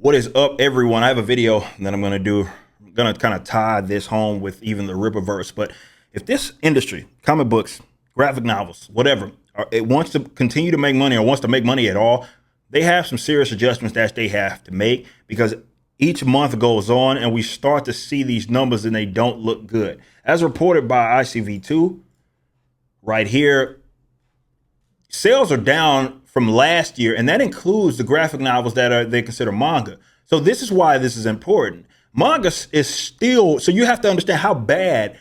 What is up, everyone? I have a video that I'm going to do. I'm going to kind of tie this home with even the Rippaverse. But if this industry, comic books, graphic novels, whatever, it wants to continue to make money or wants to make money at all, they have some serious adjustments that they have to make, because each month goes on and we start to see these numbers and they don't look good. As reported by ICV2 right here, sales are down from last year, and that includes the graphic novels that they consider manga. So this is why this is important. Manga is still, so you have to understand how bad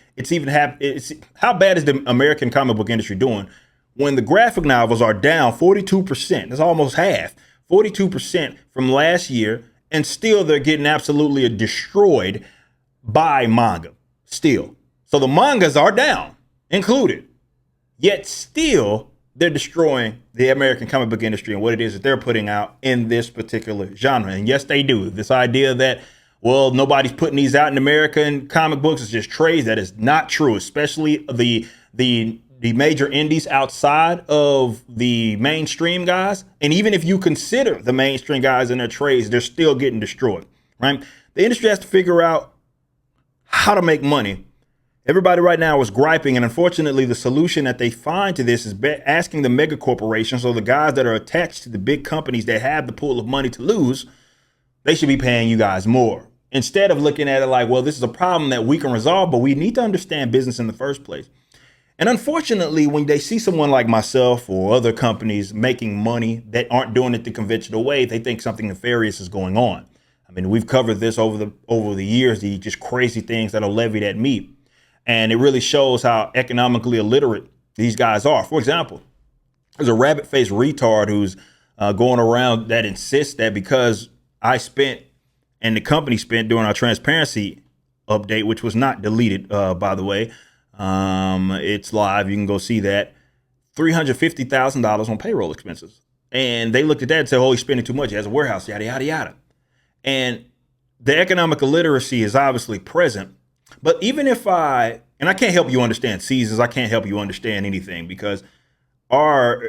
how bad is the American comic book industry doing when the graphic novels are down 42%. That's almost half, 42% from last year, and still they're getting absolutely destroyed by manga still. So the mangas are down, included, yet still they're destroying the American comic book industry and what it is that they're putting out in this particular genre. And yes, they do. This idea that, well, nobody's putting these out in American comic books is just trades. That is not true, especially the major indies outside of the mainstream guys. And even if you consider the mainstream guys in their trades, they're still getting destroyed, right? The industry has to figure out how to make money. Everybody right now is griping, and unfortunately, the solution that they find to this is asking the mega corporations, or the guys that are attached to the big companies that have the pool of money to lose, they should be paying you guys more. Instead of looking at it like, well, this is a problem that we can resolve, but we need to understand business in the first place. And unfortunately, when they see someone like myself or other companies making money that aren't doing it the conventional way, they think something nefarious is going on. I mean, we've covered this over the years, the just crazy things that are levied at me. And it really shows how economically illiterate these guys are. For example, there's a rabbit-faced retard who's going around that insists that because I spent and the company spent during our transparency update, which was not deleted, by the way, it's live. You can go see that. $350,000 on payroll expenses. And they looked at that and said, oh, he's spending too much. He has a warehouse, yada, yada, yada. And the economic illiteracy is obviously present. But even if I can't help you understand seasons, I can't help you understand anything, because all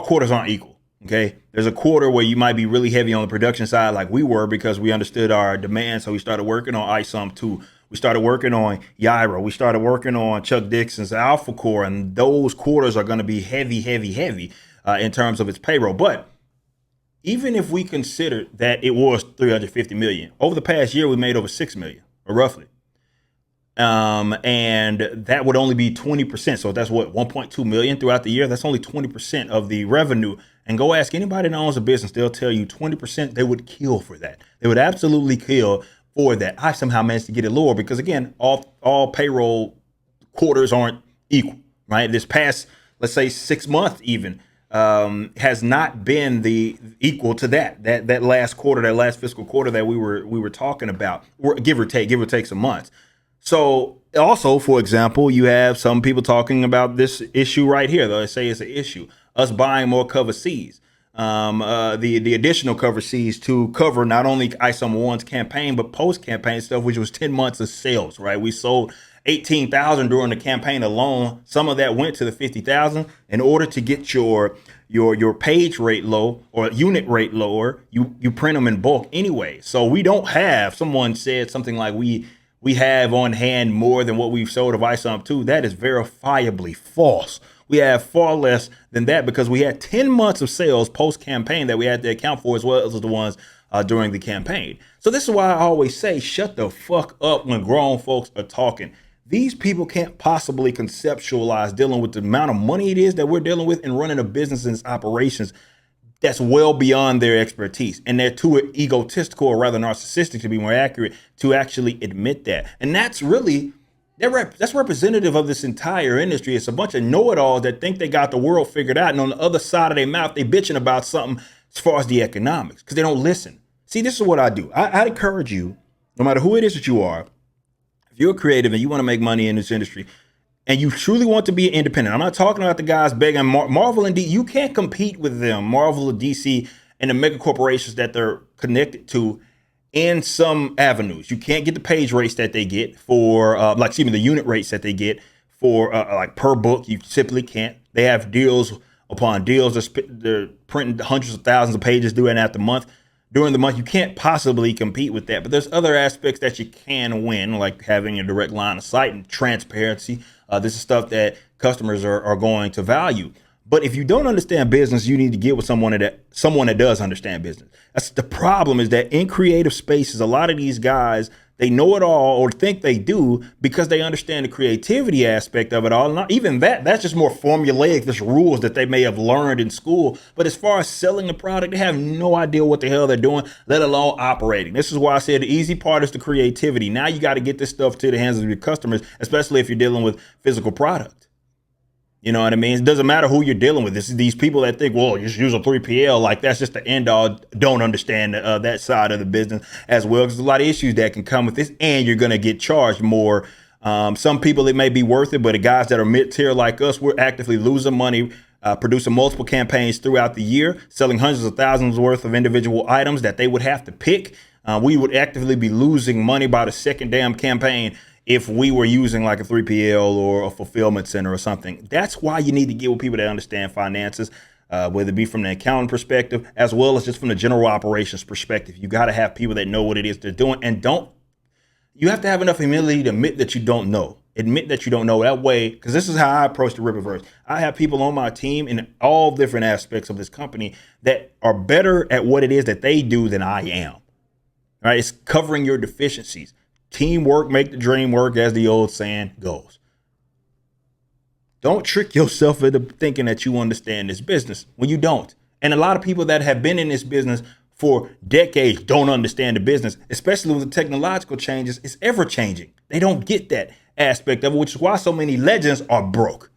quarters aren't equal. Okay. There's a quarter where you might be really heavy on the production side, like we were, because we understood our demand. So we started working on ISOM 2. We started working on Yaira. We started working on Chuck Dixon's Alpha Core. And those quarters are going to be heavy in terms of its payroll. But even if we consider that it was 350 million, over the past year, we made over 6 million, or roughly. And that would only be 20%. So that's what, 1.2 million throughout the year. That's only 20% of the revenue. And go ask anybody that owns a business. They'll tell you 20%, they would kill for that. They would absolutely kill for that. I somehow managed to get it lower because, again, all payroll quarters aren't equal, right? This past, let's say 6 months even, has not been the equal to that last quarter, that last fiscal quarter that we were talking about, or give or take some months. So also, for example, you have some people talking about this issue right here. They say it's an issue, us buying more cover Cs, the additional cover Cs to cover not only ISOM 1's campaign, but post-campaign stuff, which was 10 months of sales, right? We sold 18,000 during the campaign alone. Some of that went to the 50,000. In order to get your page rate low or unit rate lower, you print them in bulk anyway. So we don't have, someone said something like we have on hand more than what we've sold of ISOM 2. That is verifiably false. We have far less than that because we had 10 months of sales post-campaign that we had to account for, as well as the ones during the campaign. So this is why I always say, shut the fuck up when grown folks are talking. These people can't possibly conceptualize dealing with the amount of money it is that we're dealing with and running a business and its operations that's well beyond their expertise. And they're too egotistical, or rather narcissistic, to be more accurate, to actually admit that. And that's really, that's representative of this entire industry. It's a bunch of know-it-alls that think they got the world figured out. And on the other side of their mouth, they bitching about something as far as the economics, because they don't listen. See, this is what I do. I encourage you, no matter who it is that you are, if you're creative and you want to make money in this industry, and you truly want to be independent. I'm not talking about the guys begging Marvel and DC. You can't compete with them, Marvel or DC, and the mega corporations that they're connected to in some avenues. You can't get the page rates that they get for, the unit rates that they get for, like per book. You simply can't. They have deals upon deals. They're printing hundreds of thousands of pages during that the month. during the month. You can't possibly compete with that. But there's other aspects that you can win, like having a direct line of sight and transparency. This is stuff that customers are going to value. But if you don't understand business, you need to get with someone that does understand business. That's the problem, is that in creative spaces, a lot of these guys, they know it all or think they do because they understand the creativity aspect of it all. Not even that's just more formulaic, just rules that they may have learned in school. But as far as selling the product, they have no idea what the hell they're doing, let alone operating. This is why I said the easy part is the creativity. Now you got to get this stuff to the hands of your customers, especially if you're dealing with physical product. You know what I mean? It doesn't matter who you're dealing with. These people that think, well, you should use a 3PL, like that's just the end all, don't understand that side of the business as well. Because there's a lot of issues that can come with this, and you're going to get charged more. Some people, it may be worth it, but the guys that are mid-tier like us, we're actively losing money, producing multiple campaigns throughout the year, selling hundreds of thousands worth of individual items that they would have to pick. We would actively be losing money by the second damn campaign if we were using like a 3PL or a fulfillment center or something. That's why you need to get with people that understand finances, whether it be from the accounting perspective, as well as just from the general operations perspective. You got to have people that know what it is they're doing, and you have to have enough humility to admit that you don't know. Admit that you don't know. That way, because this is how I approach the Rippaverse. I have people on my team in all different aspects of this company that are better at what it is that they do than I am. All right, it's covering your deficiencies. Teamwork make the dream work, as the old saying goes. Don't trick yourself into thinking that you understand this business when you don't. And a lot of people that have been in this business for decades don't understand the business, especially with the technological changes. It's ever changing. They don't get that aspect of it, which is why so many legends are broke.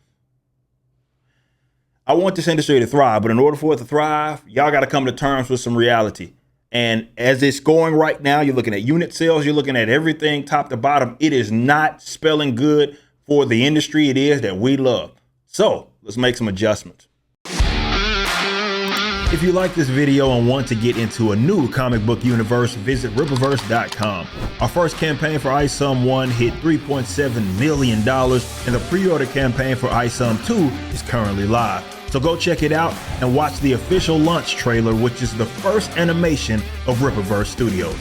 I want this industry to thrive, but in order for it to thrive, y'all got to come to terms with some reality. And as it's going right now, you're looking at unit sales, you're looking at everything top to bottom. It is not spelling good for the industry it is that we love. So let's make some adjustments. If you like this video and want to get into a new comic book universe, visit Rippaverse.com. Our first campaign for ISOM 1 hit $3.7 million, and the pre-order campaign for ISOM 2 is currently live. So go check it out and watch the official launch trailer, which is the first animation of Rippaverse Studios.